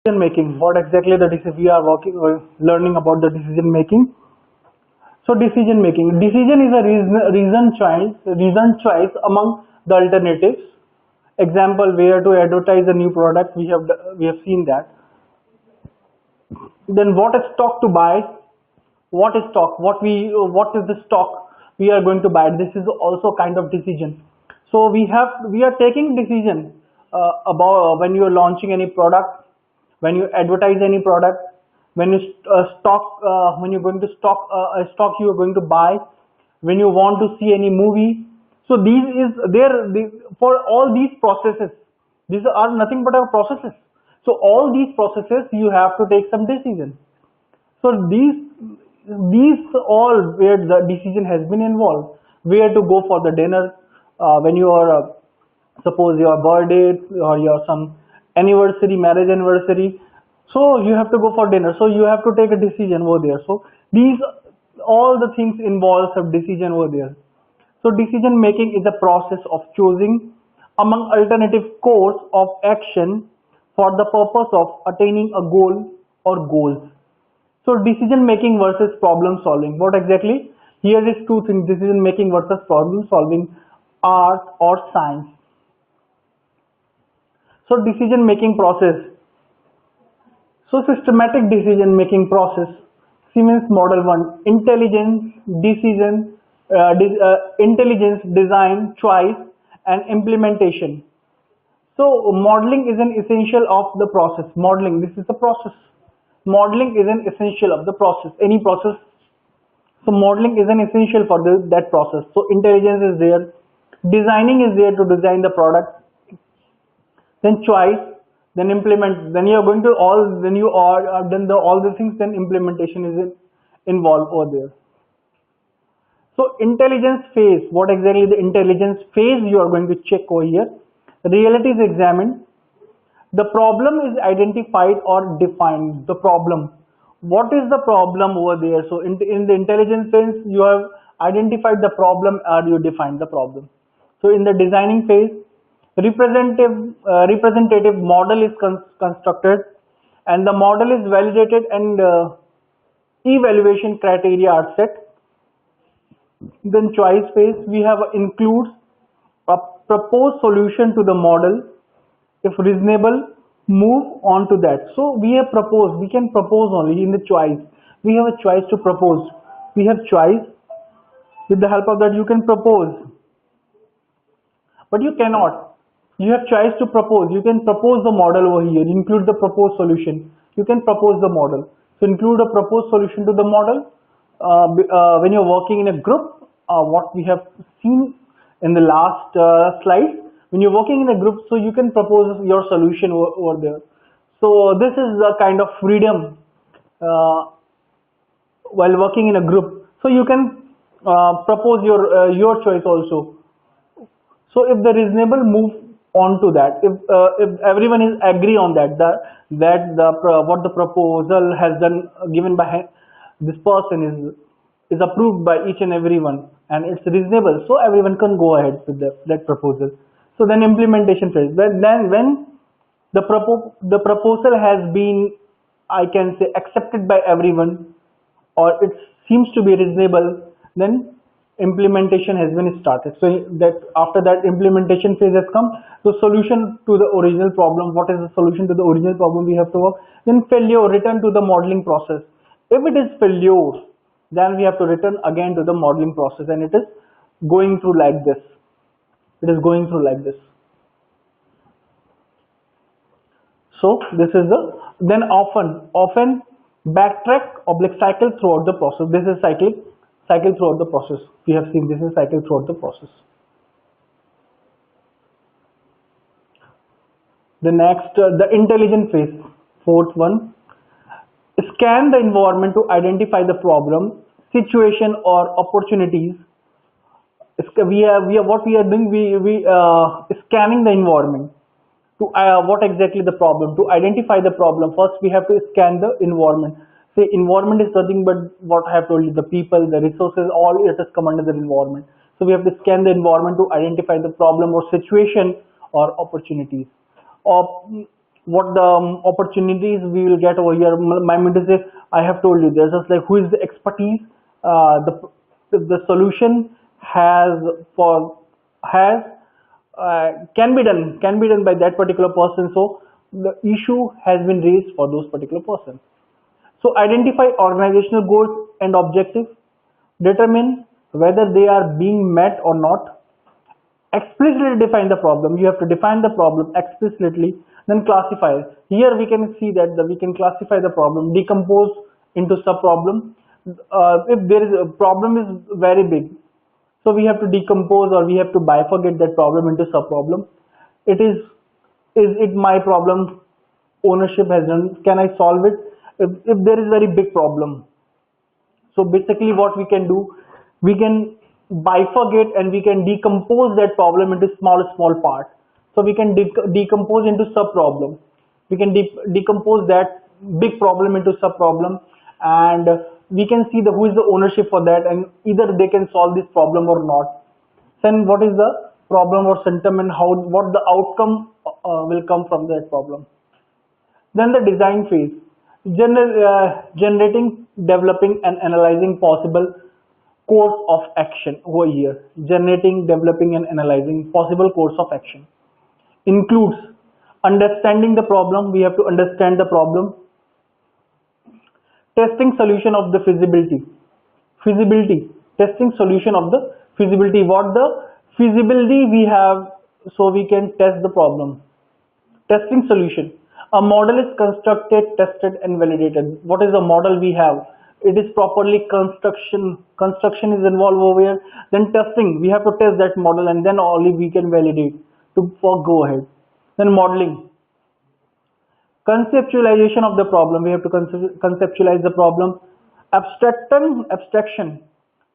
decision making. What exactly we are learning about the decision making. So decision making. Decision is a reason choice among the alternatives. Example, where to advertise a new product. We have seen that. Then what is stock to buy? What is stock? What is the stock we are going to buy? This is also kind of decision. So we are taking decision about when you are launching any product, when you advertise any product, when you when you're going to stock a stock you are going to buy, when you want to see any movie. So for all these processes, these are nothing but our processes. So all these processes you have to take some decision. So these all where the decision has been involved, where to go for the dinner, when you are suppose your birthday or your some anniversary, marriage anniversary, so you have to go for dinner, so you have to take a decision over there. So these all the things involve some decision over there. So decision making is a process of choosing among alternative course of action for the purpose of attaining a goal or goals. So decision making versus problem solving. What exactly? Here is two things: decision making versus problem solving, art or science. So decision making process. So systematic decision making process. Siemens Model 1: intelligence, intelligence, design, choice, and implementation. So modeling is an essential of the process. Modeling, this is the process. Modeling is an essential of the process, any process. So modeling is an essential for that process. So intelligence is there, designing is there to design the product, then choice, then implement, then you are going to all, then you are done all the things, then implementation is involved over there. So intelligence phase, what exactly the intelligence phase you are going to check over here. Reality is examined. The problem is identified or defined. The problem. What is the problem over there? So in the intelligence phase, you have identified the problem or you defined the problem. So in the designing phase, representative model is constructed, and the model is validated, and evaluation criteria are set. Then choice phase, we have includes a proposed solution to the model. If reasonable, move on to that. So we have proposed, we can propose only in the choice. We have a choice to propose. We have choice. With the help of that, you can propose. But you cannot. You have choice to propose. You can propose the model over here. Include the proposed solution. You can propose the model. So include a proposed solution to the model. When you're working in a group, what we have seen in the last slide, when you're working in a group, so you can propose your solution over there. So this is a kind of freedom while working in a group. So you can propose your choice also. So if the reasonable, move on to that. If everyone is agree on that, what the proposal has done given by this person is approved by each and everyone, and it's reasonable, so everyone can go ahead with that proposal. So then implementation phase. Then when the proposal has been, I can say, accepted by everyone, or it seems to be reasonable, then implementation has been started. So that after that implementation phase has come, the solution to the original problem. What is the solution to the original problem we have to work? Then failure, return to the modeling process. If it is failure, then we have to return again to the modeling process, and it is going through like this. It is going through like this. So this is then often backtrack, cycle throughout the process. This is cycle throughout the process. We have seen this is cycle throughout the process. The next, the intelligent phase, fourth one. Scan the environment to identify the problem, situation, or opportunities. What we are doing, we scanning the environment to what exactly the problem, to identify the problem. First we have to scan the environment. Say environment is nothing but what I have told you, the people, the resources, all it has come under the environment. So we have to scan the environment to identify the problem or situation or opportunities. Or what the opportunities we will get over here. My mind to say, I have told you, there's just like who is the expertise, the solution has for has can be done by that particular person. So the issue has been raised for those particular persons. So identify organizational goals and objectives, determine whether they are being met or not, explicitly define the problem. You have to define the problem explicitly, then classify. Here we can see that we can classify the problem, decompose into sub problem. If there is a problem is very big, so we have to decompose or we have to bifurcate that problem into sub problem. It is it my problem? Ownership has done. Can I solve it? If there is very big problem, so basically what we can do, we can bifurcate and we can decompose that problem into small parts. So we can decompose into sub problem. We can decompose that big problem into sub problem, and we can see who is the ownership for that, and either they can solve this problem or not. Then what is the problem or symptom, and what the outcome will come from that problem. Then the design phase, generating, developing and analyzing possible course of action over here. Generating, developing and analyzing possible course of action includes understanding the problem. We have to understand the problem. Testing solution of the feasibility, testing solution of the feasibility. What the feasibility we have, so we can test the problem. Testing solution, a model is constructed, tested and validated. What is the model we have? It is properly construction is involved over here. Then testing, we have to test that model and then only we can validate for go ahead. Then modeling, conceptualization of the problem. We have to conceptualize the problem. Abstraction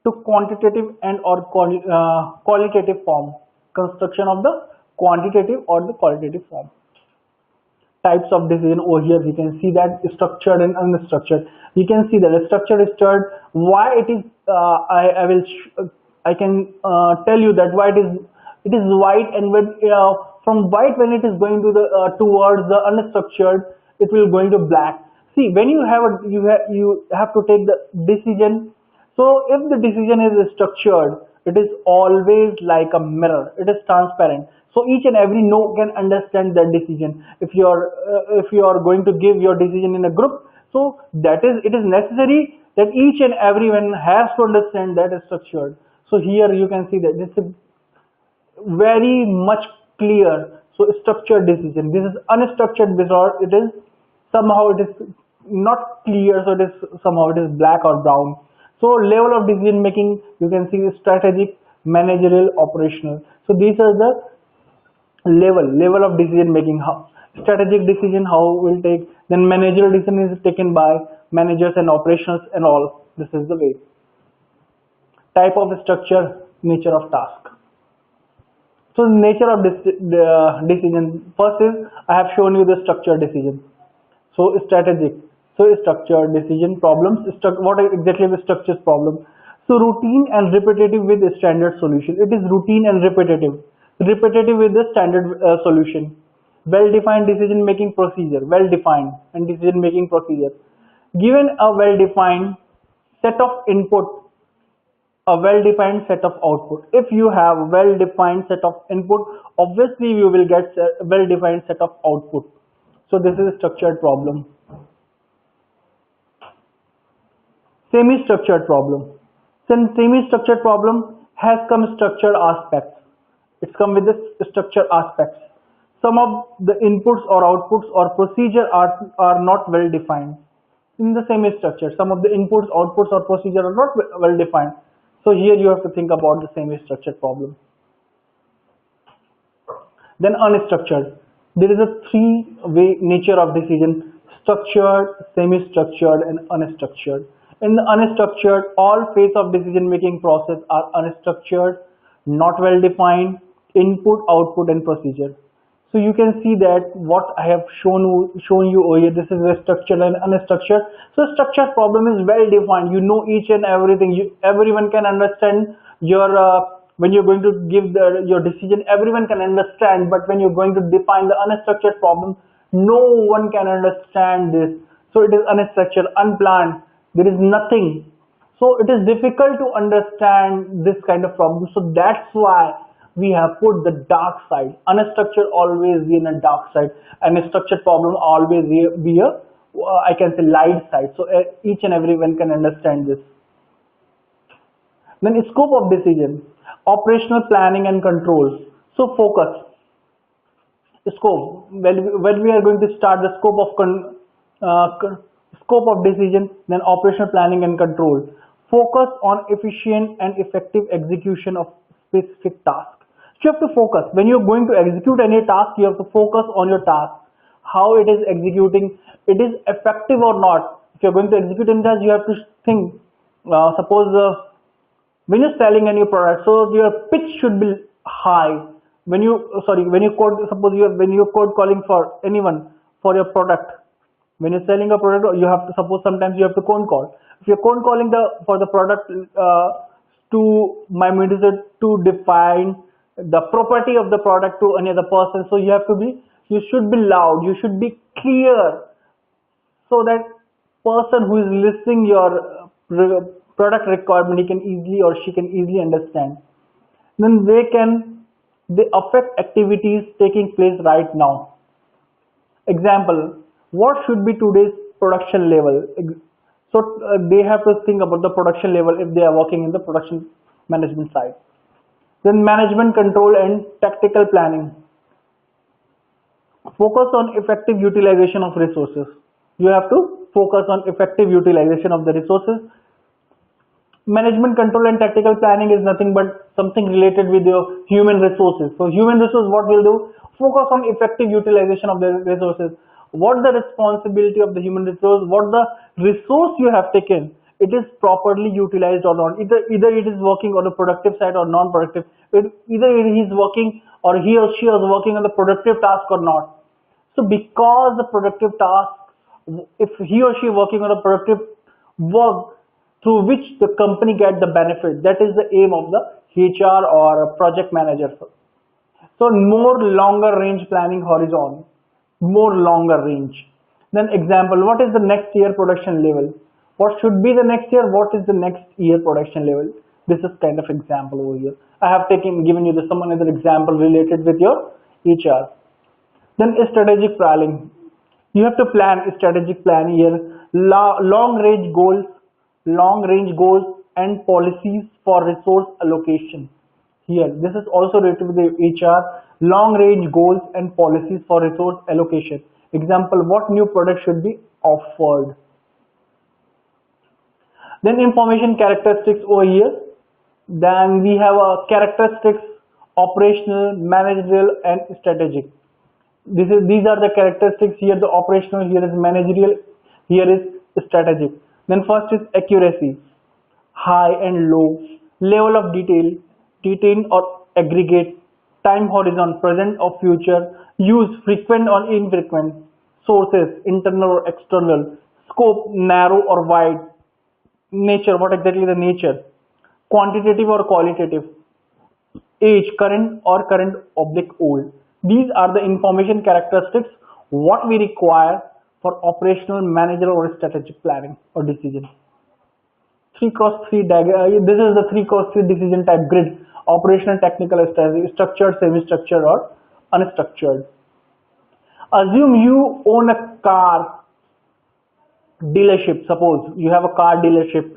to quantitative and or qualitative form. Construction of the quantitative or the qualitative form. Types of decision over here we can see that structured and unstructured. We can see that structured is structured. Why it is? I can tell you that why it is white, and when from white when it is going to the towards the unstructured, it will going to black. See, when you have to take the decision. So if the decision is structured, it is always like a mirror. It is transparent. So each and every node can understand that decision. If you are going to give your decision in a group, so it is necessary that each and everyone has to understand that is structured. So here you can see that this is very much clear. So structured decision. This is unstructured because it is not clear. So somehow it is black or brown. So level of decision making, you can see strategic, managerial, operational. So these are the level of decision making. How strategic decision how will take, then managerial decision is taken by managers and operations and all. This is the way. Type of structure, nature of task. So the nature of decision, first is I have shown you the structured decision. So strategic, so structured decision. Problems, what exactly the structured problem. So routine and repetitive with a standard solution. It is routine and repetitive with the standard solution. Well-defined decision-making procedure. Well-defined and decision-making procedure. Given a well-defined set of input, a well-defined set of output. If you have a well-defined set of input, obviously you will get a well-defined set of output. So this is a structured problem. Semi-structured problem. Since semi-structured problem has some structured aspects. It's come with the structured aspects. Some of the inputs or outputs or procedure are not well defined. In the semi-structure, some of the inputs, outputs or procedure are not well defined. So here you have to think about the semi-structured problem. Then unstructured. There is a three-way nature of decision: structured, semi-structured and unstructured. In the unstructured, all phases of decision making process are unstructured, not well defined, input, output and procedure. So you can see that what I have shown you over here, this is a structured and unstructured. So structured problem is well defined. You know each and everything. Everyone can understand your when you're going to give your decision. Everyone can understand. But when you're going to define the unstructured problem, No one can understand this. So it is unstructured, unplanned. There is nothing. So it is difficult to understand this kind of problem. So that's why we have put the dark side. Unstructured always be in a dark side, and a structured problem always be a I can say light side. So each and everyone can understand this. Then scope of decision, operational planning and control. So focus, scope. When we are going to start the scope of scope of decision, then operational planning and control. Focus on efficient and effective execution of specific task. So you have to focus when you're going to execute any task. You have to focus on your task, how it is executing, it is effective or not. If you're going to execute any task, you have to think. Suppose when you're selling a new product, so your pitch should be high. When you code, suppose when you're code calling for anyone for your product, when you're selling a product, you have to, suppose sometimes you have to cold call. If you're cold calling for the product, to my manager to define the property of the product to another person, so you should be loud, you should be clear, so that person who is listening your product requirement, he can easily or she can easily understand. Then they affect activities taking place right now. Example, what should be today's production level? So they have to think about the production level if they are working in the production management side. Then management control and tactical planning. Focus on effective utilization of resources. You have to focus on effective utilization of the resources. Management control and tactical planning is nothing but something related with your human resources. So human resource, what will do? Focus on effective utilization of the resources. What the responsibility of the human resource? What the resource you have taken? It is properly utilized or not? Either it is working on the productive side or non-productive. Either he is working or he or she is working on the productive task or not. So because the productive task, if he or she is working on a productive work, through which the company get the benefit. That is the aim of the HR or project manager. So more longer range planning horizon, more longer range. Then example, what is the next year production level? What should be the next year? What is the next year production level? This is kind of example over here. I have given you some another example related with your HR. Then strategic planning. You have to plan a strategic plan here. Long range goals and policies for resource allocation. Here, this is also related with the HR, long range goals and policies for resource allocation. Example, what new product should be offered. Then information characteristics over here. Then we have a characteristics, operational, managerial and strategic. These are the characteristics here, the operational, here is managerial, here is strategic. Then first is accuracy, high and low, level of detail or aggregate, time horizon, present or future, use, frequent or infrequent, sources, internal or external, scope, narrow or wide, nature, what exactly the nature, quantitative or qualitative, age, current or current / old. These are the information characteristics what we require for operational, managerial or strategic planning or decision. 3x3 diagram. This is the 3x3 decision type grid. Operational, technical, structured, semi-structured or unstructured. Assume you own a car dealership. Suppose you have a car dealership.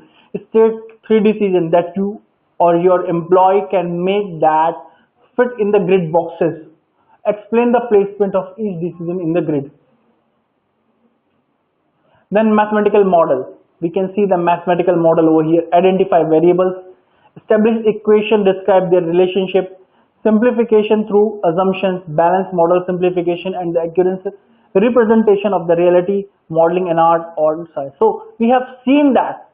State 3 decisions that you or your employee can make that fit in the grid boxes. Explain the placement of each decision in the grid. Then mathematical model. We can see the mathematical model over here. Identify variables, establish equation, describe their relationship, simplification through assumptions, balance model simplification, and the accurate representation of the reality, modeling and art or science. So we have seen that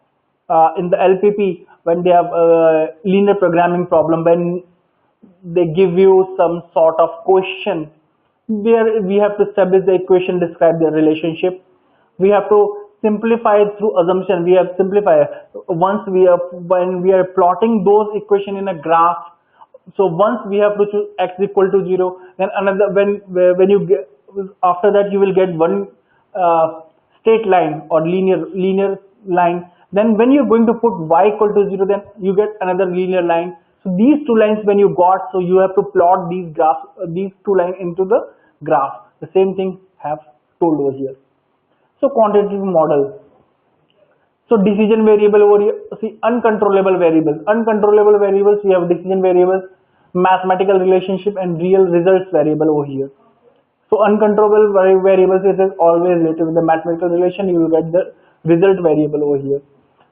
in the LPP when they have a linear programming problem, when they give you some sort of question where we have to establish the equation, describe the relationship. We have to simplify it through assumption. We have simplified when we are plotting those equation in a graph. So once we have to choose x equal to 0, then another when you after that you will get one straight line or linear line. Then when you're going to put y equal to 0, then you get another linear line. So these two lines when you got, so you have to plot these graphs, these two lines into the graph. The same thing have told over here. So quantitative model. So decision variable over here, see uncontrollable variables. Uncontrollable variables, we have decision variables, mathematical relationship and real results variable over here. So uncontrollable variables, it is always related with the mathematical relation, you will get the result variable over here.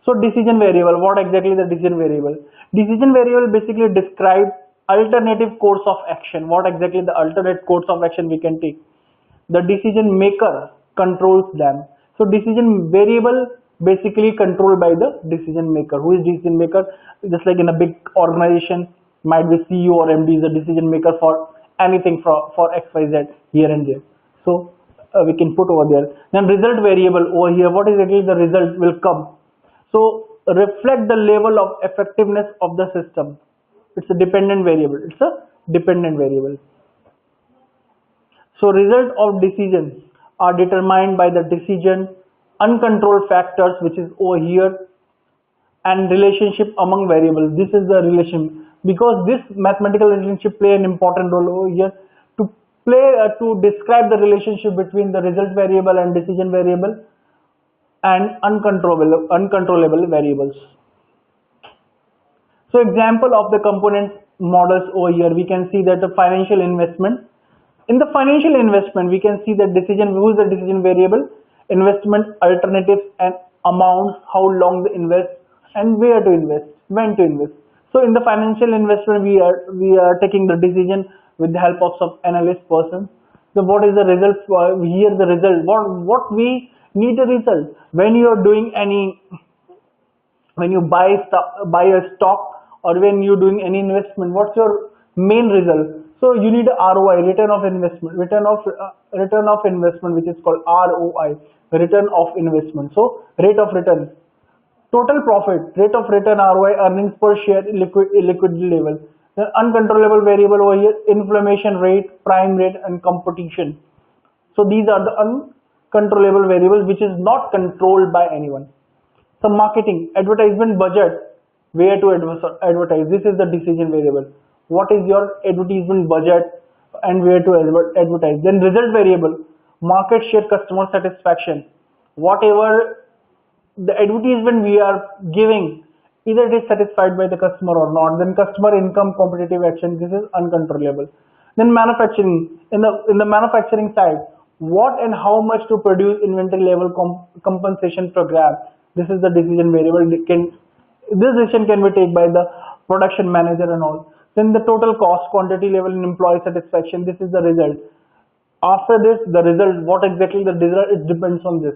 So decision variable, what exactly the decision variable? Decision variable basically describes alternative course of action. What exactly the alternate course of action we can take? The decision maker controls them. So decision variable basically controlled by the decision maker. Who is decision maker? Just like in a big organization, might be CEO or MD is the decision maker for anything for XYZ here and there. So we can put over there. Then result variable over here, what exactly the result will come? So reflect the level of effectiveness of the system. It's a dependent variable. It's a dependent variable. So result of decisions are determined by the decision, uncontrolled factors, which is over here, and relationship among variables. This is the relation, because this mathematical relationship play an important role over here to describe the relationship between the result variable and decision variable and uncontrollable variables. So example of the component models over here, we can see that the financial investment. In the financial investment, we can see the decision, who is the decision variable, investment alternatives and amounts, how long to invest and where to invest, when to invest. So in the financial investment, we are taking the decision with the help of some analyst person. So what is the result? Here the result. What we need a result when you are doing when you buy a stock or when you're doing any investment. What's your main result? So you need a ROI, return of investment, return of investment, which is called ROI, return of investment. So rate of return, total profit, rate of return, ROI, earnings per share, liquidity level. The uncontrollable variable over here, inflation rate, prime rate, and competition. So these are the uncontrollable variables which is not controlled by anyone. So marketing, advertisement budget, where to advertise. This is the decision variable. What is your advertisement budget and where to advertise. Then result variable, market share, customer satisfaction. Whatever the advertisement we are giving, either it is satisfied by the customer or not. Then customer income, competitive action, this is uncontrollable. Then manufacturing, in the manufacturing side, what and how much to produce, inventory level, compensation program. This is the decision variable. This decision can be taken by the production manager and all. Then the total cost, quantity level, and employee satisfaction. This is the result. After this, the result, what exactly the result, it depends on this.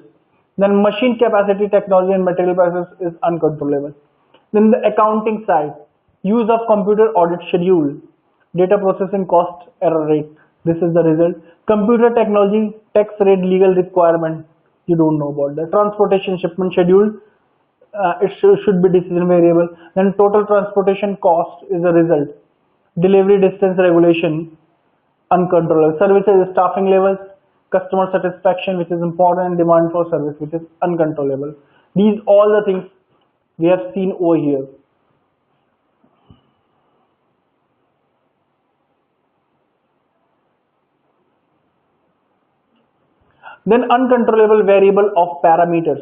Then machine capacity, technology, and material prices is uncontrollable. Then the accounting side, use of computer audit schedule, data processing cost, error rate. This is the result. Computer technology, tax rate, legal requirement. You don't know about that. Transportation shipment schedule. It should be decision variable. Then total transportation cost is a result. Delivery distance regulation, uncontrollable. Services, staffing levels, customer satisfaction, which is important, demand for service, which is uncontrollable. These all the things we have seen over here. Then uncontrollable variable of parameters.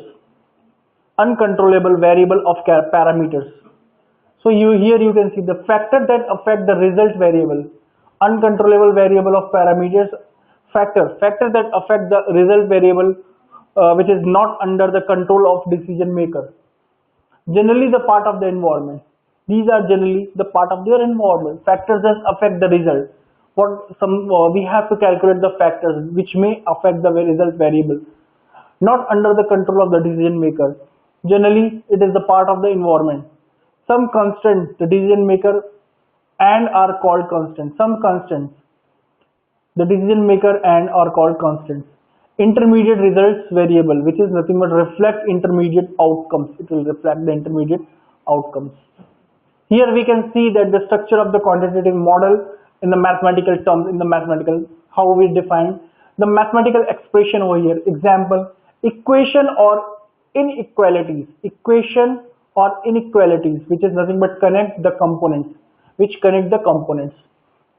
Uncontrollable variable of parameters. So here you can see the factor that affect the result variable. Uncontrollable variable of parameters. Factor that affect the result variable, which is not under the control of decision maker. Generally the part of the environment. These are generally the part of their environment. Factors that affect the result. We have to calculate the factors which may affect the result variable, not under the control of the decision maker. Generally, it is the part of the environment. Some constants, the decision maker and are called constants. Some constants, the decision maker and are called constants. Intermediate results variable, which is nothing but reflect intermediate outcomes. It will reflect the intermediate outcomes. Here we can see that the structure of the quantitative model in the mathematical terms, how we define. The mathematical expression over here, example, equation or inequalities, which is nothing but connect the components.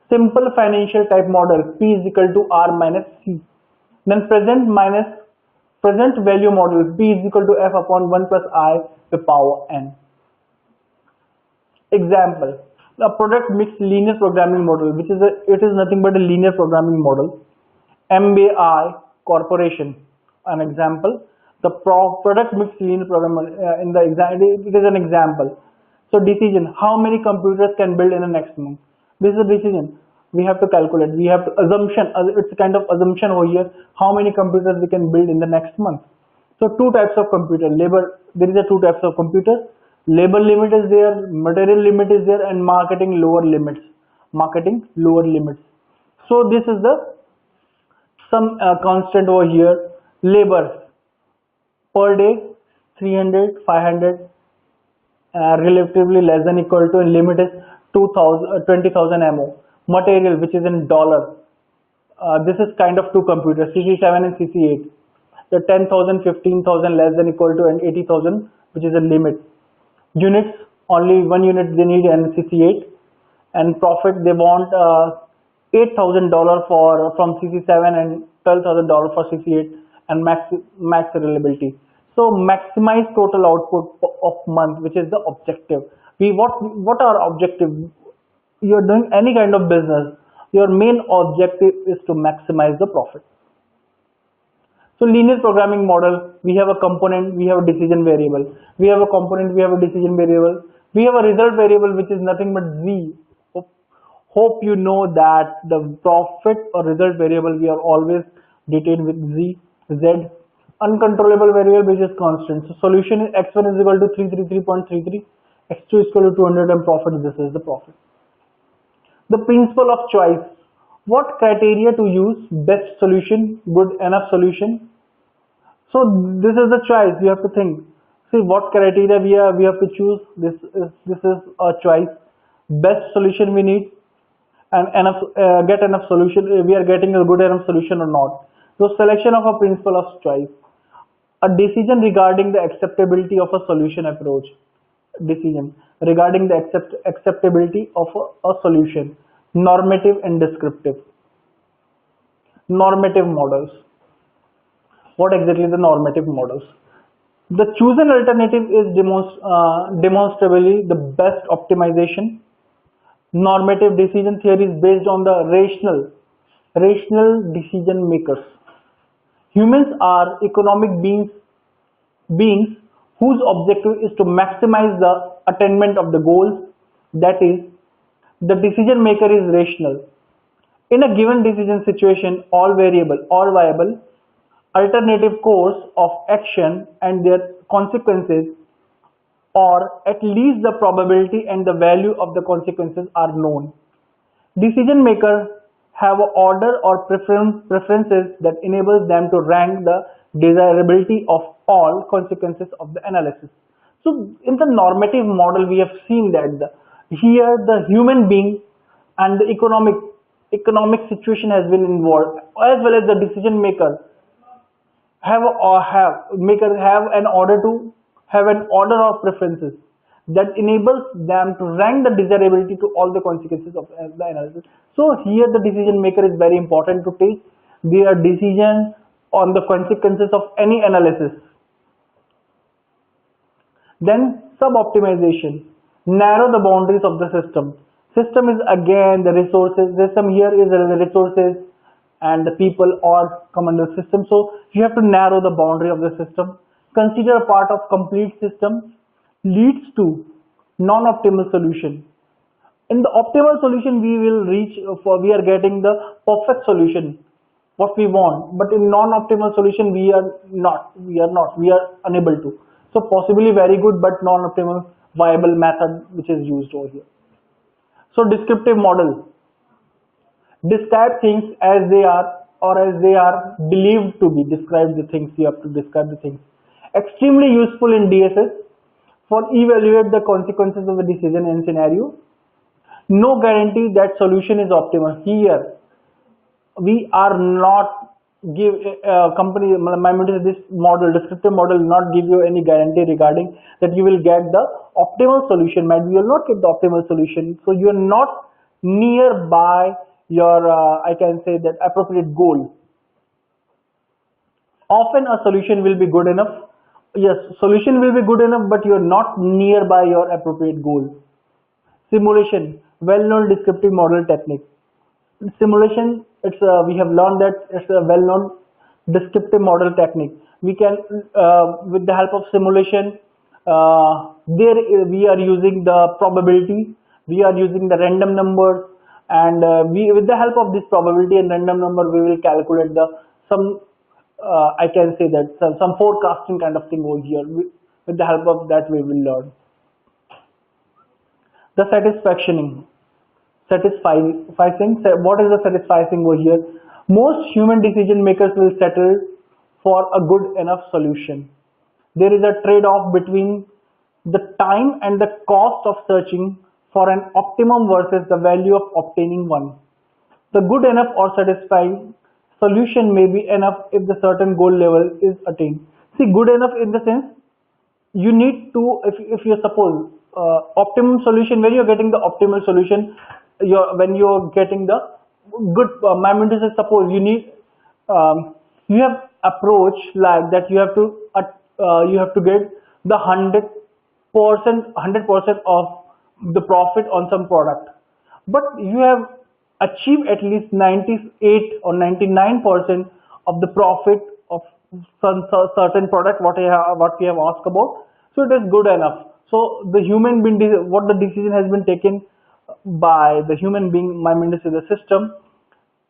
Simple financial type model, P is equal to R minus C. Then present value model, P is equal to F upon 1 plus I to power N. Example, the product mix linear programming model, it is nothing but a linear programming model. MBI Corporation, an example. The product mix linear programming in the example, it is an example. So decision, how many computers can build in the next month? This is a decision. We have to calculate. We have to assumption. It's a kind of assumption over here. How many computers we can build in the next month? So two types of computer. Labor. There is a two types of computer. Labor limit is there. Material limit is there, and marketing lower limits. So this is the some constant over here. Labor per day 300, 500. Relatively less than equal to, and limit is 20,000 MO. Material, which is in dollar, this is kind of two computers, CC7 and CC8. The 10,000, 15,000 less than equal to, and 80,000, which is a limit. Units, only one unit they need, and CC8. And profit, they want $8,000 from CC7 and $12,000 for CC8, and max reliability. So maximize total output of month, which is the objective. What are objective? You're doing any kind of business, your main objective is to maximize the profit. So linear programming model, we have a component, we have a decision variable. We have a component, we have a decision variable. We have a result variable, which is nothing but Z. Hope you know that the profit or result variable, we are always detailed with Z. Uncontrollable variable, which is constant. So solution is x1 is equal to 333.33, x2 is equal to 200, and profit, this is the profit. The principle of choice. What criteria to use? Best solution, good enough solution. So this is the choice. You have to think. See what criteria we have to choose. This is a choice. Best solution we need, and get enough solution. We are getting a good enough solution or not. So selection of a principle of choice. A decision regarding the acceptability of a solution approach. Decision regarding the acceptability of a solution. Normative and descriptive. Normative models. What exactly the normative models? The chosen alternative is demonstrably the best optimization. Normative decision theory is based on the rational decision makers. Humans are economic beings whose objective is to maximize the attainment of the goals. That is, the decision maker is rational. In a given decision situation, all viable alternative course of action and their consequences, or at least the probability and the value of the consequences, are known. Decision makers have an order or preferences that enables them to rank the desirability of all consequences of the analysis. So in the normative model, we have seen that here the human being and the economic situation has been involved, as well as the decision maker have an order of preferences that enables them to rank the desirability to all the consequences of the analysis. So here the decision maker is very important to take their decision on the consequences of any analysis. Then suboptimization, narrow the boundaries of the system. System is again the resources. System here is the resources and the people or come under system. So you have to narrow the boundary of the system. Consider a part of complete system leads to non-optimal solution. In the optimal solution, we are getting the perfect solution, what we want. But in non-optimal solution, we are unable to. So possibly very good, but non-optimal viable method which is used over here. So descriptive model. Describe things as they are or as they are believed to be. Describe the things. You have to describe the things. Extremely useful in DSS for evaluate the consequences of the decision and scenario. No guarantee that solution is optimal. Here we are not give company, my mentor, this model, descriptive model will not give you any guarantee regarding that you will get the optimal solution. Maybe you will not get the optimal solution, so you are not nearby your I can say that appropriate goal. Often a solution will be good enough. Yes, solution will be good enough, but you are not nearby your appropriate goal. Simulation, well-known descriptive model technique. Simulation, it's we have learned that it's a well-known descriptive model technique. We can with the help of simulation, there we are using the probability, we are using the random numbers, and we with the help of this probability and random number we will calculate the some I can say that some forecasting kind of thing over here. With the help of that we will learn the satisfying. What is the satisficing over here? Most human decision makers will settle for a good enough solution. There is a trade-off between the time and the cost of searching for an optimum versus the value of obtaining one. The good enough or satisfying solution may be enough if the certain goal level is attained. See, good enough in the sense you need to, if you suppose optimum solution, when you're getting the optimal solution, when you're getting the good my mentor says, suppose you need you have approach like that, you have to get the 100% of the profit on some product, but you have achieved at least 98 or 99% of the profit of some certain product what we have asked about, so it is good enough. So the human being, what the decision has been taken by the human being, my mentor says, the system,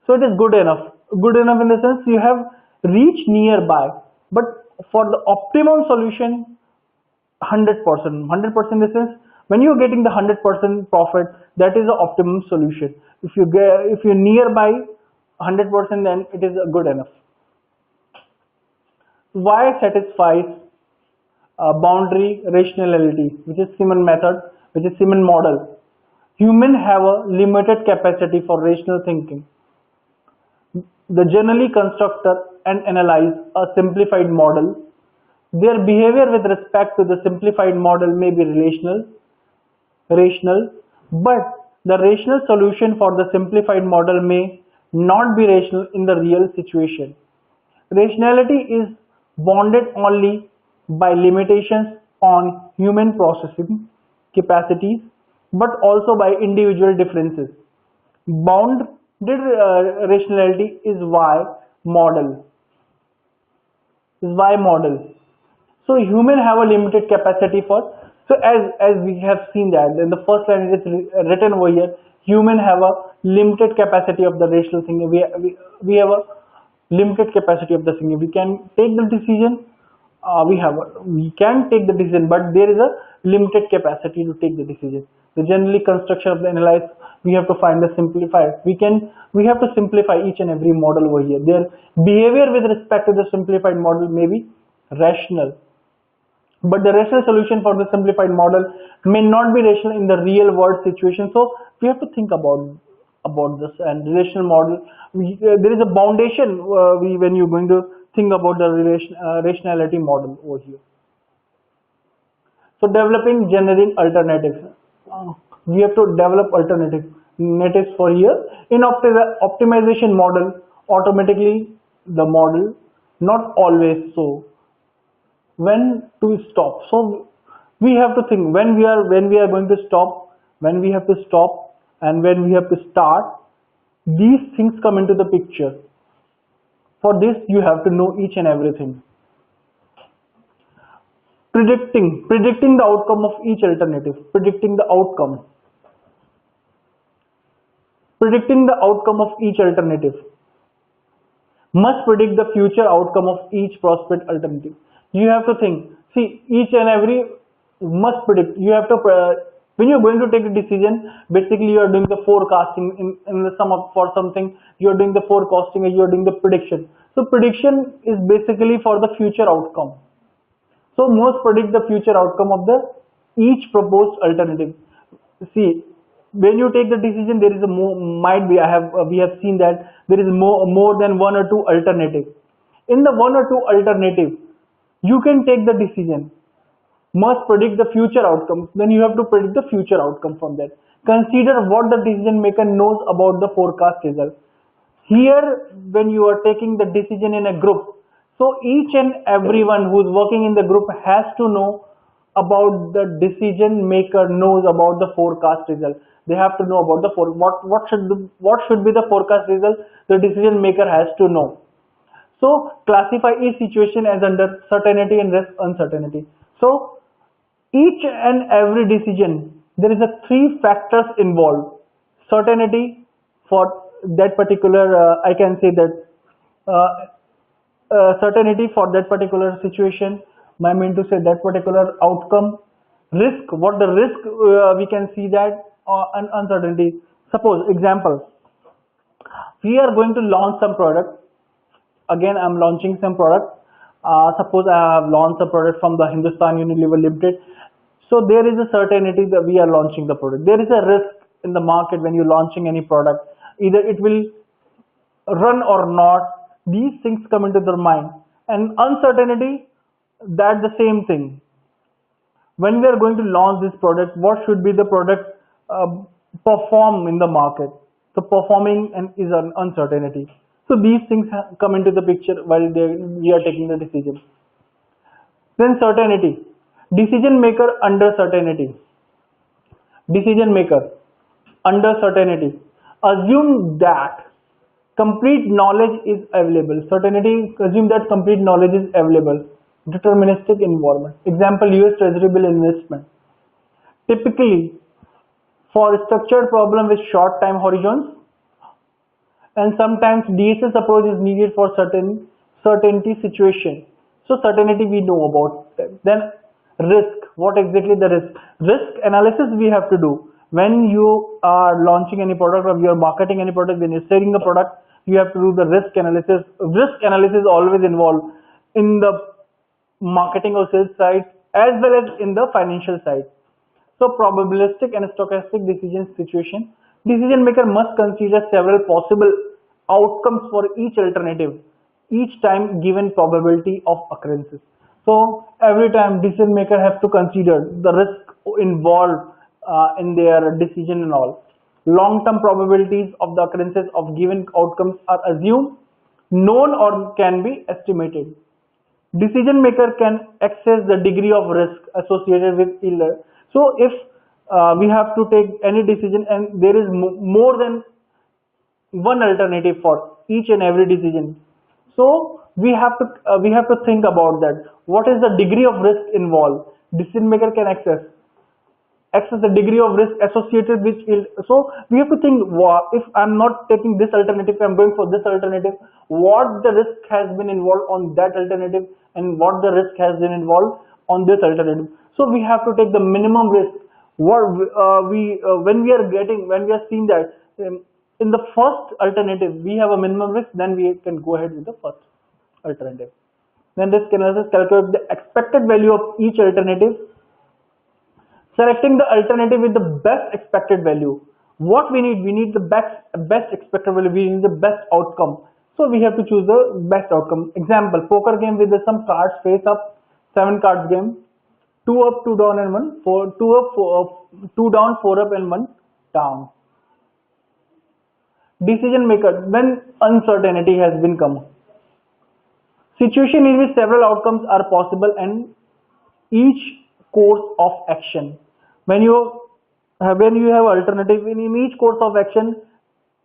so it is good enough. Good enough in the sense you have reached nearby, but for the optimum solution 100%. 100% in the sense when you are getting the 100% profit, that is the optimum solution. If you're nearby 100%, then it is good enough. Why satisfies boundary rationality, which is Simon method, which is Simon model? Humans have a limited capacity for rational thinking. They generally construct and analyze a simplified model. Their behavior with respect to the simplified model may be rational, but the rational solution for the simplified model may not be rational in the real situation. Rationality is bounded only by limitations on human processing capacities, but also by individual differences. Bounded rationality is why model. So human have a limited capacity for. So as we have seen that in the first line it is written over here, human have a limited capacity of the rational thinking. We have a limited capacity of the thinking. We can take the decision. We can take the decision, but there is a limited capacity to take the decision. The generally construction of the analyze, we have to find the simplifier. We have to simplify each and every model over here. Their behavior with respect to the simplified model may be rational, but the rational solution for the simplified model may not be rational in the real world situation. So we have to think about this and relational model. There is a foundation when you're going to think about the rationality model over here. So developing generic alternatives. We have to develop alternatives for here. In optimization model, automatically the model, not always so. When to stop? So we have to think when we are going to stop, when we have to stop, and when we have to start. These things come into the picture. For this you have to know each and everything. Predicting the outcome of each alternative. Predicting the outcome of each alternative. Must predict the future outcome of each prospect alternative. You have to think. See, each and every must predict. You have to when you're going to take a decision, basically you are doing the forecasting in the sum of for something. You are doing the forecasting and you are doing the prediction. So prediction is basically for the future outcome. So most predict the future outcome of the each proposed alternative. See, when you take the decision, there is a more, might be, we have seen that there is more than one or two alternative. In the one or two alternative, you can take the decision. Must predict the future outcome, then you have to predict the future outcome from that. Consider what the decision maker knows about the forecast result. Here, when you are taking the decision in a group, so each and everyone who's working in the group has to know about the decision maker knows about the forecast result. They have to know about the what should be the forecast result. The decision maker has to know. So classify each situation as under certainty and risk uncertainty. So each and every decision, there is a three factors involved. Certainty for that particular, I can say that certainty for that particular situation. I mean to say that particular outcome. Risk, what the risk, we can see that, and uncertainty. Suppose example, we are going to launch some product. Again, I'm launching some product. Suppose I have launched a product from the Hindustan Unilever Limited. So there is a certainty that we are launching the product. There is a risk in the market when you're launching any product. Either it will run or not. These things come into their mind. And uncertainty, that's the same thing. When we are going to launch this product, what should be the product perform in the market? So performing and is an uncertainty. So these things come into the picture while we are taking the decision. Then certainty. Decision maker under certainty. Decision maker under certainty. Assume that complete knowledge is available. Certainty, assume that complete knowledge is available. Deterministic environment. Example, US Treasury bill investment. Typically, for structured problem with short time horizons, and sometimes DSS approach is needed for certainty situation. So certainty we know about. Then risk. What exactly the risk? Risk analysis we have to do. When you are launching any product or you are marketing any product, when you're selling the product, you have to do the risk analysis. Risk analysis always involved in the marketing or sales side as well as in the financial side. So probabilistic and stochastic decision situation. Decision maker must consider several possible outcomes for each alternative, each time given probability of occurrences. So every time decision maker has to consider the risk involved in their decision and all. Long-term probabilities of the occurrences of given outcomes are assumed, known or can be estimated. Decision maker can assess the degree of risk associated with either. So if we have to take any decision and there is more than one alternative for each and every decision, so we have to think about that. What is the degree of risk involved? Decision maker can access the degree of risk associated with it. So we have to think, if I'm not taking this alternative, I'm going for this alternative, what the risk has been involved on that alternative and what the risk has been involved on this alternative. So we have to take the minimum risk. When we are seeing that in the first alternative we have a minimum risk, then we can go ahead with the first alternative. Then risk analysis calculates the expected value of each alternative, selecting the alternative with the best expected value. What we need the best expected value, we need the best outcome. So we have to choose the best outcome. Example, poker game with some cards face up, 7 cards game, 2 up, 2 down and 1, 4, 2 up, 2 down, 4 up and 1 down. Decision maker, when uncertainty has been come. Situation in which several outcomes are possible and each course of action. When you have alternative in each course of action,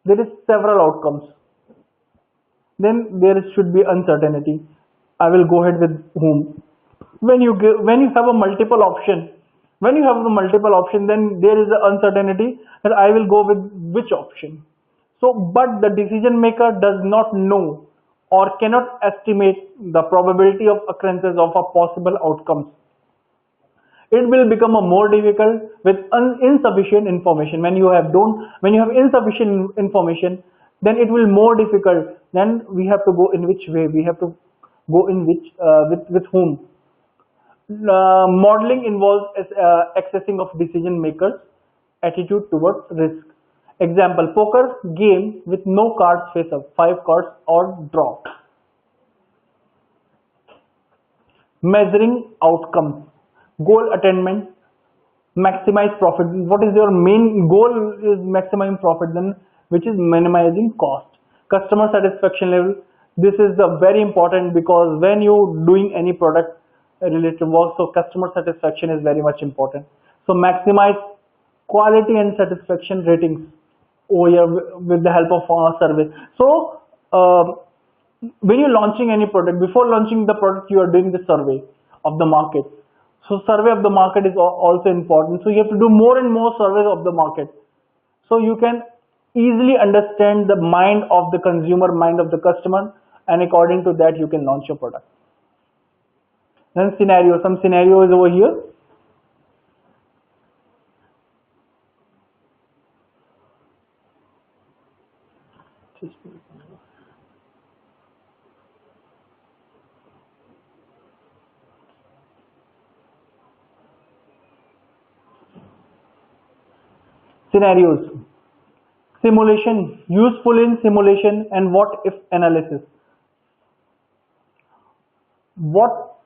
there is several outcomes. Then there should be uncertainty. I will go ahead with whom. When you have a multiple option, then there is the uncertainty that I will go with which option. So, but the decision maker does not know or cannot estimate the probability of occurrences of a possible outcomes. It will become a more difficult with insufficient information. When you have insufficient information, then it will more difficult. Then we have to go in which way? We have to go in which with whom? Modeling involves accessing of decision makers. attitude towards risk. Example, poker game with no cards face up, 5 cards or draw. Measuring outcomes, goal attainment, maximize profit. What is your main goal? Is maximizing profit, then which is minimizing cost. Customer satisfaction level, this is the very important, because when you doing any product related work, so customer satisfaction is very much important. So maximize quality and satisfaction ratings over here with the help of survey. So when you're launching any product, before launching the product, you are doing the survey of the market. So survey of the market is also important. So you have to do more and more surveys of the market, so you can easily understand the mind of the consumer, mind of the customer, and according to that you can launch your product. Then scenario, some scenarios over here. Scenarios. Simulation, useful in simulation and what if analysis. What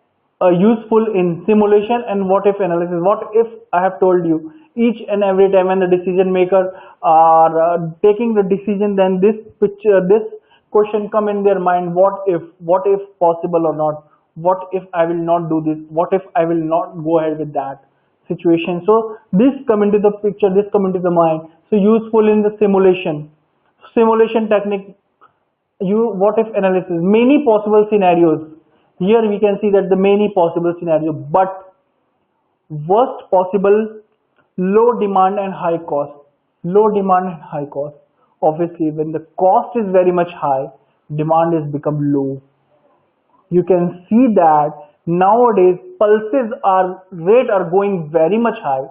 useful in simulation and what if analysis. What if, I have told you, each and every time when the decision maker are taking the decision, then this picture, this question come in their mind: what if possible or not, what if I will not do this, what if I will not go ahead with that situation. So this come into the picture, this come into the mind. So useful in the simulation technique. What if analysis, many possible scenarios. Here we can see that the many possible scenarios, but worst possible, low demand and high cost. Low demand and high cost. Obviously, when the cost is very much high, demand is become low. You can see that nowadays pulses rate are going very much high,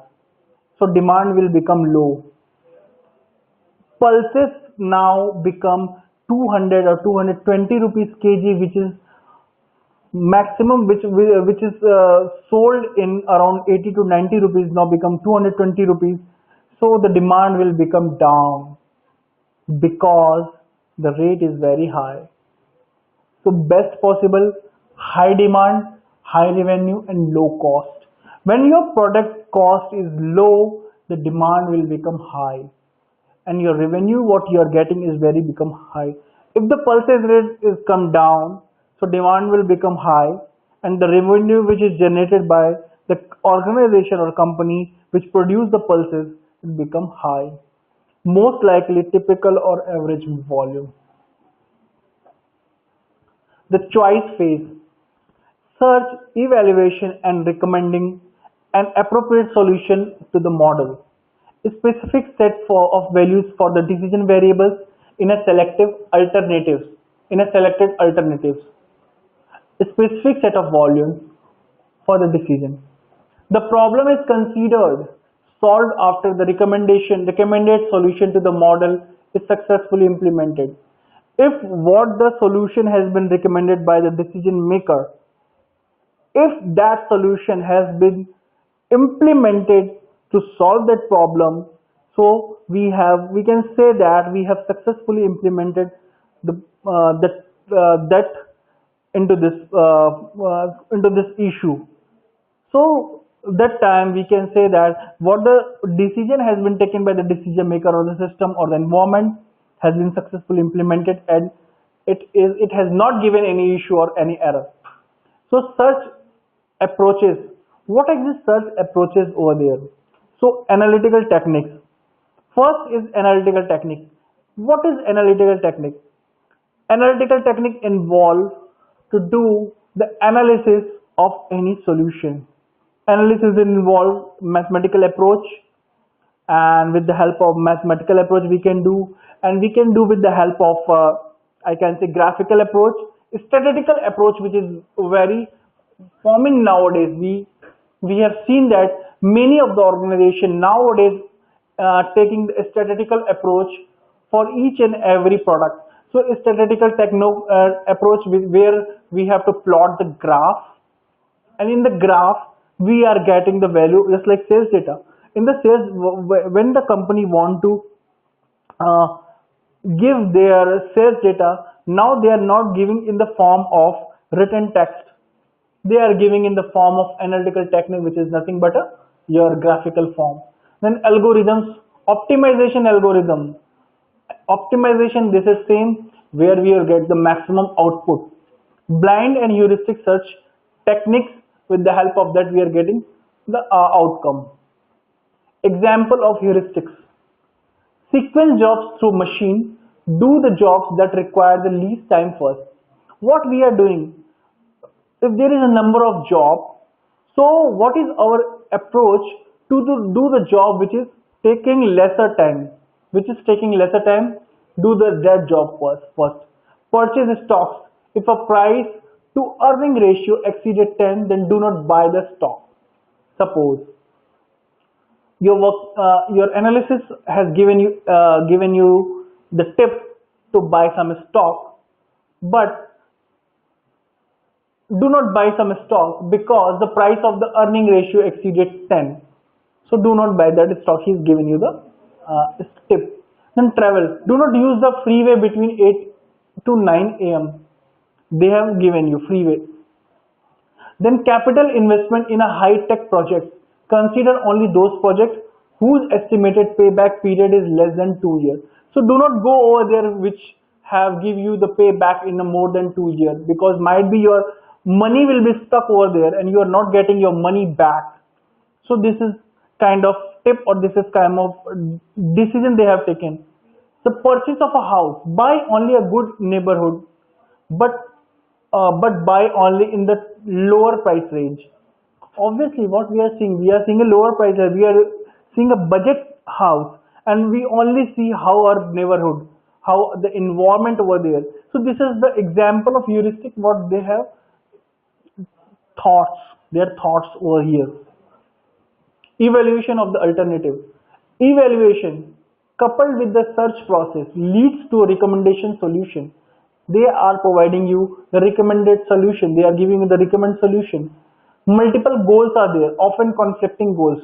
so demand will become low. Pulses now become 200 or 220 rupees kg, which is maximum, which is sold in around 80 to 90 rupees, now become 220 rupees. So the demand will become down because the rate is very high. So best possible, high demand, high revenue and low cost. When your product cost is low, the demand will become high and your revenue, what you are getting, is very become high. If the purchase rate is come down, so demand will become high and the revenue which is generated by the organization or company which produce the pulses will become high, most likely typical or average volume. The choice phase, search, evaluation and recommending an appropriate solution to the model. A specific set of values for the decision variables in a selected alternatives. A specific set of volumes for the decision. The problem is considered solved after the recommended solution to the model is successfully implemented. If what the solution has been recommended by the decision maker, if that solution has been implemented to solve that problem, so we can say that we have successfully implemented that into this issue. So that time we can say that what the decision has been taken by the decision maker or the system or the environment has been successfully implemented, and it has not given any issue or any error. So search approaches. What exists search approaches over there? So analytical techniques. First is analytical technique. What is analytical technique? Analytical technique involves to do the analysis of any solution. Analysis involves mathematical approach, and with the help of mathematical approach we can do, and we can do with the help of I can say graphical approach, statistical approach, which is very forming nowadays. We have seen that many of the organization nowadays taking the statistical approach for each and every product. So a statistical approach where we have to plot the graph, and in the graph we are getting the value just like sales data. in the sales, when the company want to uh, give their sales data, now they are not giving in the form of written text, they are giving in the form of analytical technique, which is nothing but a your graphical form. Then algorithms, optimization algorithm. Optimization, this is same, where we will get the maximum output. Blind and heuristic search techniques, with the help of that we are getting the outcome. Example of heuristics: sequence jobs through machine, do the jobs that require the least time first. What we are doing, if there is a number of jobs, so what is our approach to do the job which is taking lesser time, do that job first. Purchase stocks, if a price to earning ratio exceeded 10, then do not buy the stock. Suppose your analysis has given you the tip to buy some stock, but do not buy some stock because the price of the earning ratio exceeded 10. So do not buy that stock. He's given you the tip. Then travel. Do not use the freeway between 8 to 9 a.m. They have given you freeway. Then capital investment in a high-tech project. Consider only those projects whose estimated payback period is less than 2 years. So do not go over there which have give you the payback in a more than 2 years, because might be your money will be stuck over there and you are not getting your money back. So this is kind of tip, or this is kind of decision they have taken. The purchase of a house, buy only a good neighborhood, but buy only in the lower price range. Obviously what we are seeing a lower price range. We are seeing a budget house, and we only see how our neighborhood, how the environment over there. So this is the example of heuristic what they have their thoughts over here. Evaluation of the alternative. Evaluation coupled with the search process leads to a recommendation solution. They are providing you the recommended solution. They are giving you the recommended solution. Multiple goals are there, often conflicting goals.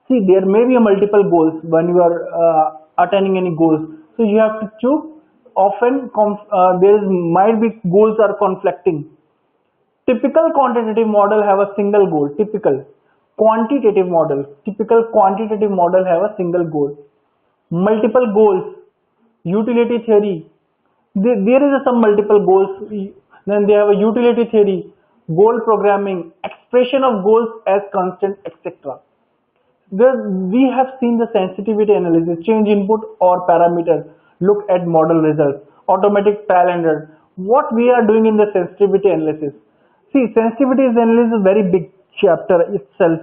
See, there may be a multiple goals when you are attaining any goals. So you have to choose. Often might be goals are conflicting. Typical quantitative model have a single goal. Typical quantitative model have a single goal. Multiple goals. Utility theory. There is some multiple goals. Then they have a utility theory, goal programming, expression of goals as constant, etc. We have seen the sensitivity analysis, change input or parameter, look at model results, automatic trial and error. What we are doing in the sensitivity analysis? See, sensitivity analysis is a very big chapter itself.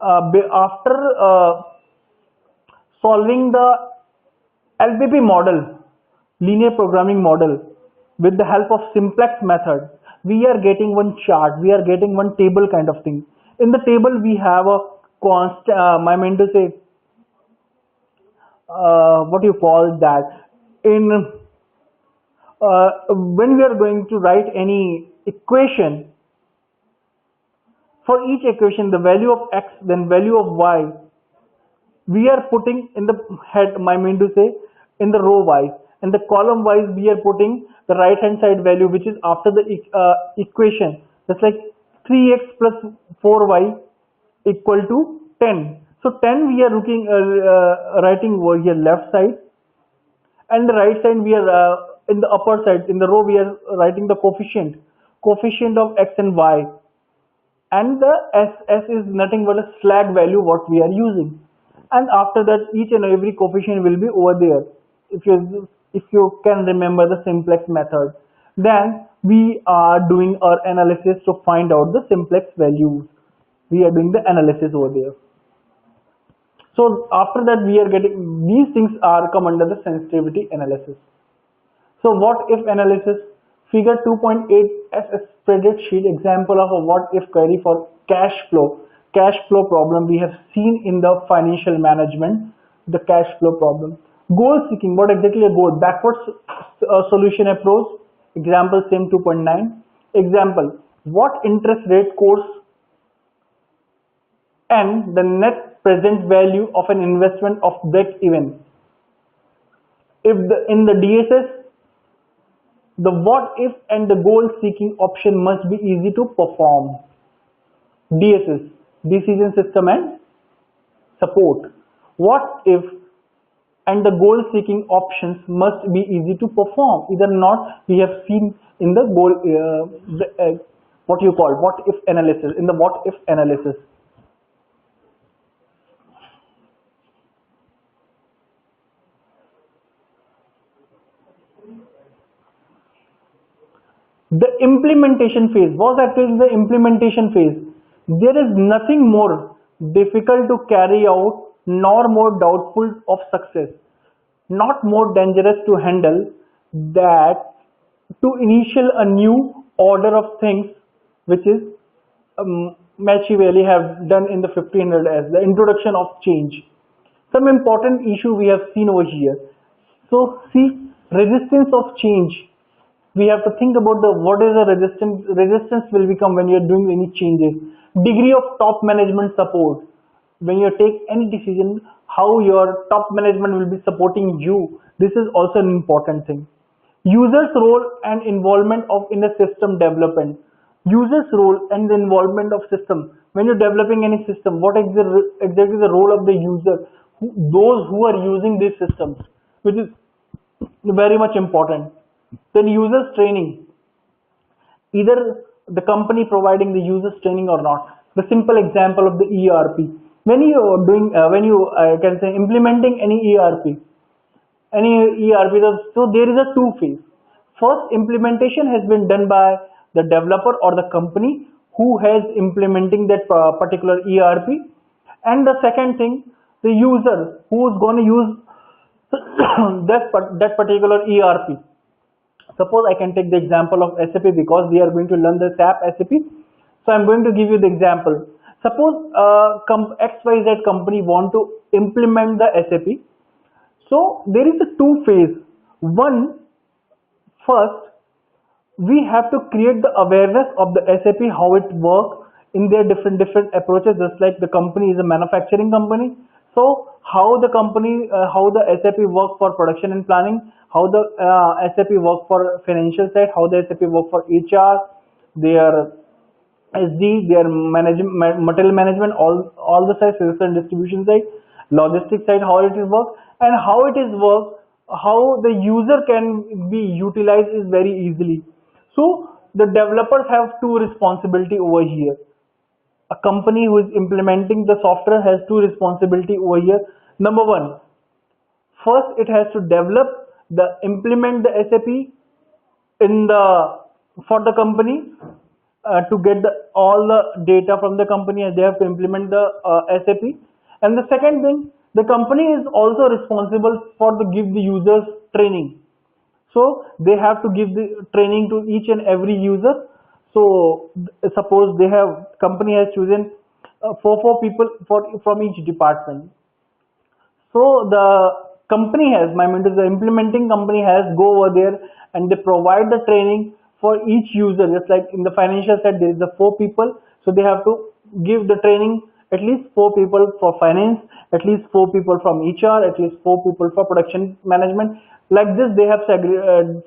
After solving the LPP model, linear programming model, with the help of simplex method, we are getting one chart, we are getting one table kind of thing. In the table we have a constant, I mean to say, what do you call that? When we are going to write any equation, for each equation the value of x, then value of y, we are putting in the head, I mean to say, in the row wise, and the column wise we are putting the right hand side value which is after the equation. That's like 3x plus 4y equal to 10. So 10 we are looking writing over here left side, and the right side we are in the upper side, in the row we are writing the coefficient of x and y, and the s is nothing but a slag value what we are using. And after that each and every coefficient will be over there. If you can remember the simplex method, then we are doing our analysis to find out the simplex values. We are doing the analysis over there. So after that we are getting, these things are come under the sensitivity analysis. So what if analysis, figure 2.8 as a spreadsheet example of a what if query for cash flow problem we have seen in the financial management, the cash flow problem. Goal seeking, what exactly a goal? Backwards solution approach, example same 2.9. Example, what interest rate course and the net present value of an investment of break even. If in the DSS, the what if and the goal seeking option must be easy to perform. DSS, decision system and support. What if and the goal seeking options must be easy to perform. Either not, we have seen in the goal, what you call what if analysis, in the what if analysis. The implementation phase was actually the implementation phase. There is nothing more difficult to carry out nor more doubtful of success, not more dangerous to handle that to initial a new order of things, which is Machiavelli have done in the 1500 as the introduction of change. Some important issue we have seen over here. So see, resistance of change. We have to think about the what is the resistance will become when you are doing any changes. Degree of top management support. When you take any decision, how your top management will be supporting you. This is also an important thing. Users role and involvement of in the system development. Users role and the involvement of system. When you're developing any system, what is exactly the role of the user, those who are using these systems, which is very much important. Then users training, either the company providing the users training or not. The simple example of the ERP. When you are doing, when you can say implementing any ERP, so there is a two phase. First, implementation has been done by the developer or the company who has implementing that particular ERP, and the second thing, the user who is going to use that particular ERP. Suppose I can take the example of SAP because we are going to learn the SAP. So I'm going to give you the example. Suppose XYZ company want to implement the SAP. So there is a two phase. One, first, we have to create the awareness of the SAP, how it works in their different approaches, just like the company is a manufacturing company. So how the company, how the SAP work for production and planning, how the SAP work for financial side, how the SAP work for HR, their SD, their material management, all the sides, sales and distribution side, logistics side, how it is work, and how it is work, how the user can be utilized is very easily. So the developers have two responsibility over here. A company who is implementing the software has two responsibility over here. Number one, first it has to implement the SAP for the company to get all the data from the company, and they have to implement the SAP. And the second thing, the company is also responsible for to give the users training. So they have to give the training to each and every user. So suppose company has chosen four people from each department. So the company has, the implementing company has go over there and they provide the training for each user. Just like in the financial side, there is the 4 people. So they have to give the training at least 4 people for finance, at least 4 people from HR, at least 4 people for production management. Like this, they have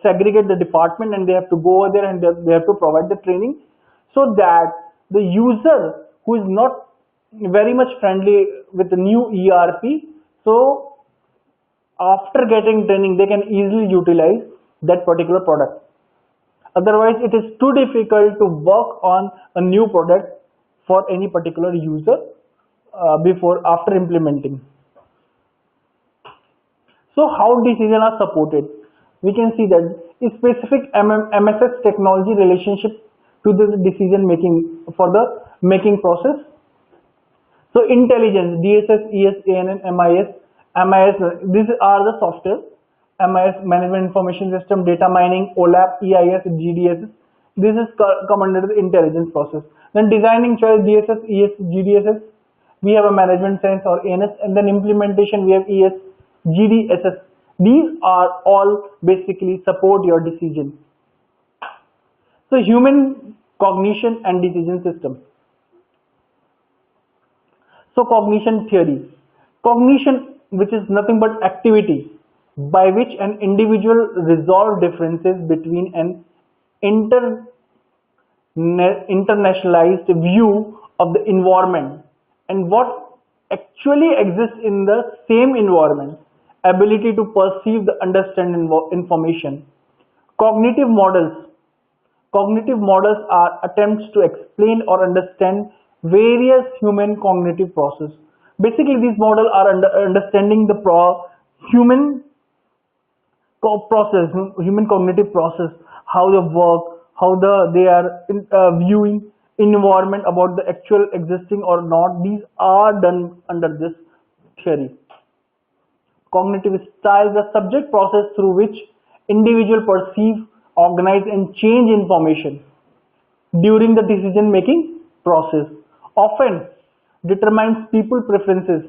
segregate the department and they have to go over there and they have to provide the training so that the user who is not very much friendly with the new ERP, so after getting training, they can easily utilize that particular product. Otherwise, it is too difficult to work on a new product for any particular user after implementing. So how decisions are supported? We can see that a specific MSS technology relationship to the decision making for the making process. So intelligence, DSS, ES, ANN, MIS, these are the software. MIS, Management Information System, Data Mining, OLAP, EIS, GDS. This is come under the intelligence process. Then designing choice, DSS, ES, GDSS. We have a management science or ANS, and then implementation we have ES, GDSS. These are all basically support your decision. So human cognition and decision system. So cognition theory. Cognition, which is nothing but activity by which an individual resolve differences between an internationalized view of the environment and what actually exists in the same environment, ability to perceive the understand information. Cognitive models. Cognitive models are attempts to explain or understand various human cognitive processes. Basically, these models are understanding the human process, human cognitive process, how they work, how they are viewing environment about the actual existing or not. These are done under this theory. Cognitive style, the subject process through which individual perceive, organize, and change information during the decision making process. Often determines people preferences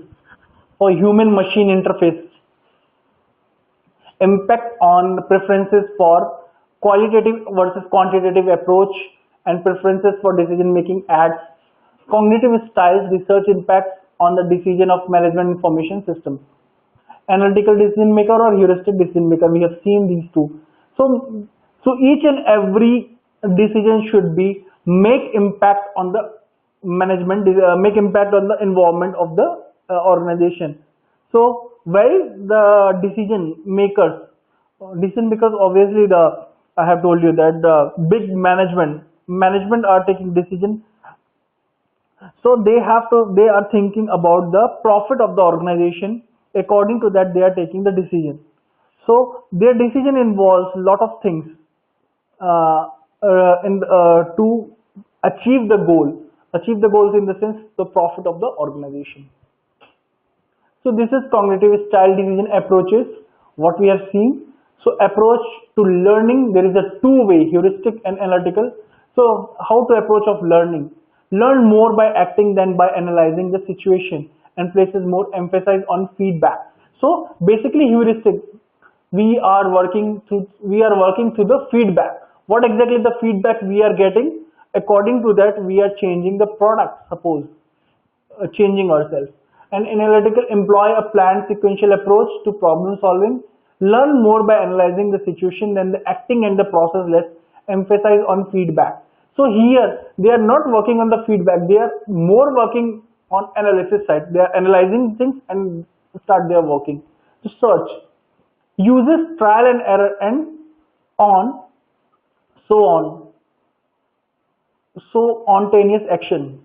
for human machine interface, impact on preferences for qualitative versus quantitative approach, and preferences for decision making ads. Cognitive styles research impacts on the decision of management information system. Analytical decision maker or heuristic decision maker, we have seen these two. So each and every decision should be make impact on the management, make impact on the environment of the organization. So while the decision makers obviously I have told you that the big management are taking decision. So they are thinking about the profit of the organization. According to that, they are taking the decision. So their decision involves a lot of things to achieve the goal. Achieve the goals in the sense the profit of the organization. So this is cognitive style decision approaches, what we have seen. So approach to learning, there is a two-way, heuristic and analytical. So how to approach of learning? Learn more by acting than by analyzing the situation and places more emphasis on feedback. So basically heuristic, we are working through the feedback. What exactly the feedback we are getting? According to that, we are changing the product, suppose, changing ourselves. And analytical employ a planned sequential approach to problem solving. Learn more by analyzing the situation than the acting and the process less emphasize on feedback. So here they are not working on the feedback, they are more working on analysis side. They are analyzing things and start their working. To search uses trial and error and on spontaneous action.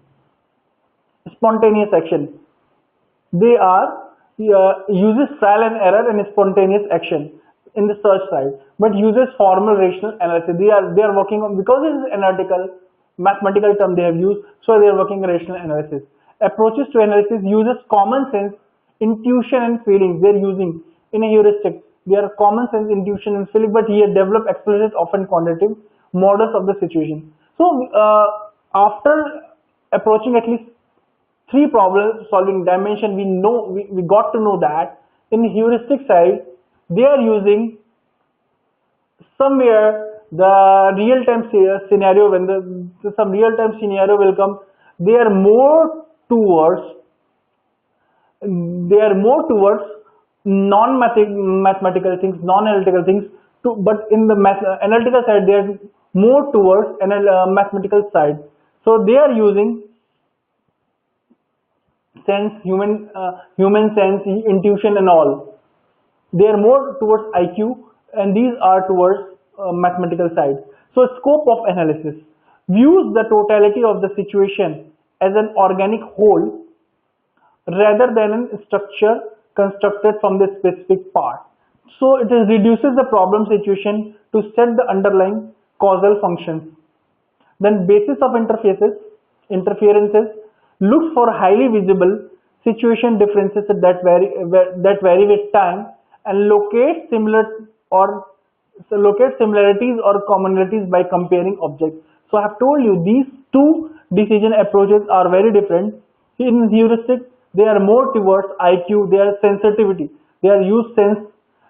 They are uses trial and error and spontaneous action in the search side, but uses formal rational analysis. They are working on, because it is analytical mathematical term they have used, so they are working on rational analysis. Approaches to analysis uses common sense, intuition, and feelings. They are using in a heuristic. They are common sense, intuition, and feeling, but here develop explicit, often quantitative models of the situation. So after approaching at least 3 problem solving dimension, we got to know that in the heuristic side they are using somewhere the real time scenario. When some real time scenario will come, they are more towards non-mathematical things, non-analytical things, but in the analytical side they are more towards mathematical side. So they are using sense, human sense, intuition, and all. They are more towards IQ, and these are towards mathematical side. So scope of analysis views the totality of the situation as an organic whole rather than a structure constructed from the specific part. So it reduces the problem situation to set the underlying causal functions. Then basis of interferences looks for highly visible situation differences that vary with time and locate similarities or commonalities by comparing objects. So I have told you these two decision approaches are very different. In heuristic, they are more towards IQ, they are sensitivity, they are use sense,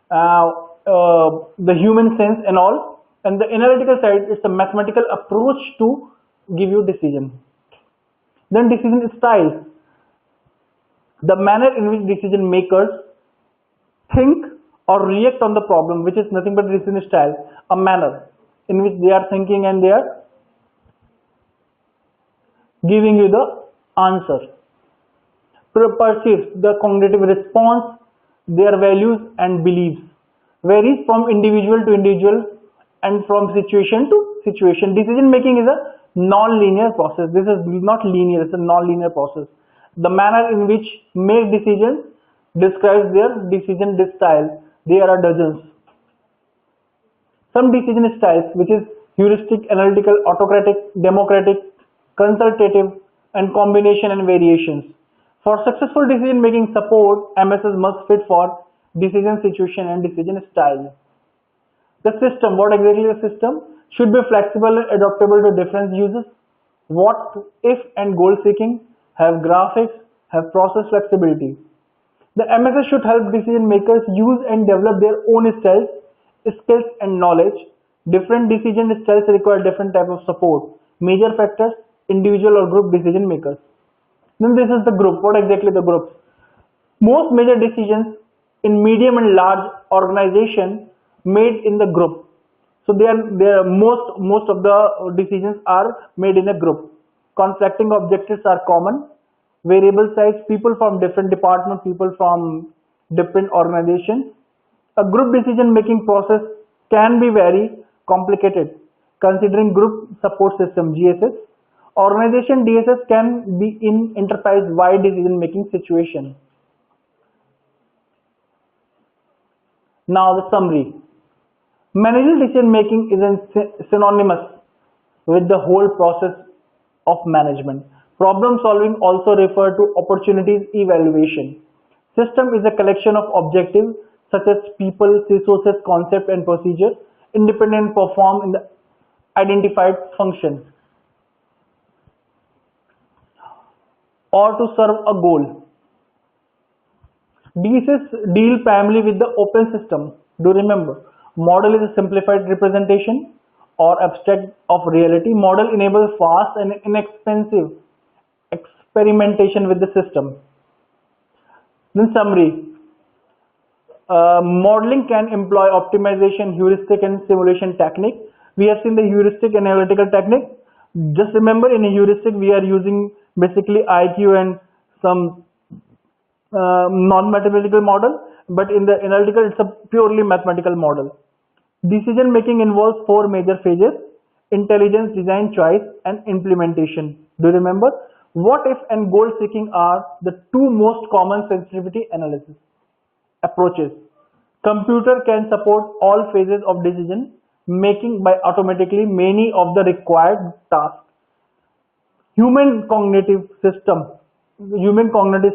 the human sense and all. And the analytical side is a mathematical approach to give you decision. Then decision styles. The manner in which decision makers think or react on the problem, which is nothing but decision style, a manner in which they are thinking and they are giving you the answer. Perceives the cognitive response, their values and beliefs varies from individual to individual and from situation to situation. Decision making is a non-linear process. This is not linear, it's a non-linear process. The manner in which make decisions describes their decision style. There are dozens. Some decision styles, which is heuristic, analytical, autocratic, democratic, consultative, and combination and variations. For successful decision making support, MSS must fit for decision situation and decision style. The system, what exactly is the system? Should be flexible and adaptable to different users. What if and goal seeking, have graphics, have process flexibility. The MSS should help decision makers use and develop their own styles, skills and knowledge. Different decision styles require different type of support. Major factors, individual or group decision makers. Then this is the group. What exactly the groups? Most major decisions in medium and large organization made in the group. So most of the decisions are made in a group. Conflicting objectives are common. Variable size, people from different departments, people from different organizations. A group decision making process can be very complicated considering group support system GSS. Organization DSS can be in enterprise wide decision making situation. Now the summary. Managerial decision making is synonymous with the whole process of management. Problem solving also refer to opportunities evaluation. System is a collection of objectives such as people, resources, concept and procedure, independent perform in the identified function or to serve a goal. DSS deal primarily with the open system. Do remember, model is a simplified representation or abstract of reality. Model enables fast and inexpensive experimentation with the system. Then summary. Modeling can employ optimization, heuristic and simulation technique. We have seen the heuristic analytical technique. Just remember, in a heuristic we are using basically IQ and some non-mathematical model, but in the analytical it's a purely mathematical model. Decision making involves four major phases: intelligence, design, choice and implementation. Do you remember? What if and goal seeking are the two most common sensitivity analysis approaches. Computer can support all phases of decision making by automatically many of the required tasks. Human cognitive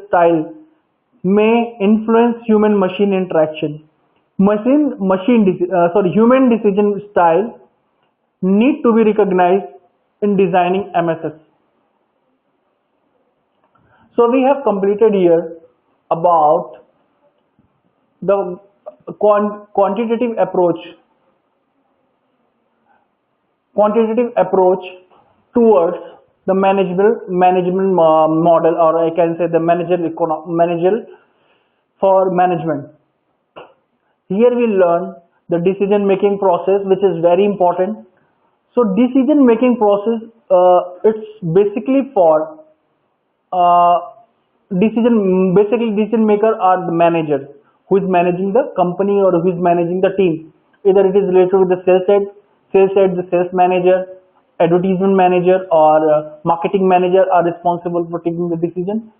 style may influence human-machine interaction. Human decision style need to be recognized in designing MSS. So we have completed here about the quantitative approach towards the management model, or I can say the managerial for management. Here we learn the decision making process, which is very important. So decision making process, it's basically for decision maker are the manager who is managing the company or who is managing the team. Either it is related with the sales side, the sales manager, advertisement manager or marketing manager are responsible for taking the decision,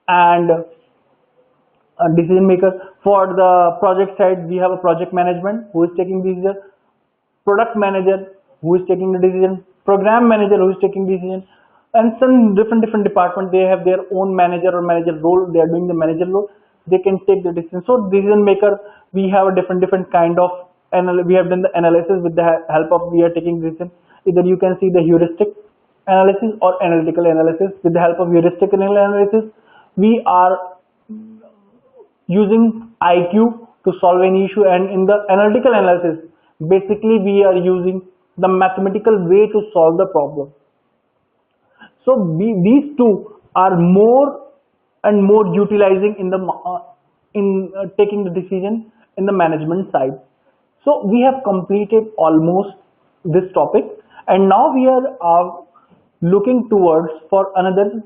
and a decision maker. For the project side, we have a project management who is taking decision, product manager who is taking the decision, program manager who is taking decision, and some different departments, they have their own manager or manager role. They are doing the manager role. They can take the decision. So decision maker, we have a different kind of we have done the analysis with the help of we are taking decision. Either you can see the heuristic analysis or analytical analysis. With the help of heuristic analysis, we are using IQ to solve any issue, and in the analytical analysis, basically we are using the mathematical way to solve the problem. So these two are more and more utilizing in the taking the decision in the management side. So we have completed almost this topic, and now we are looking towards for another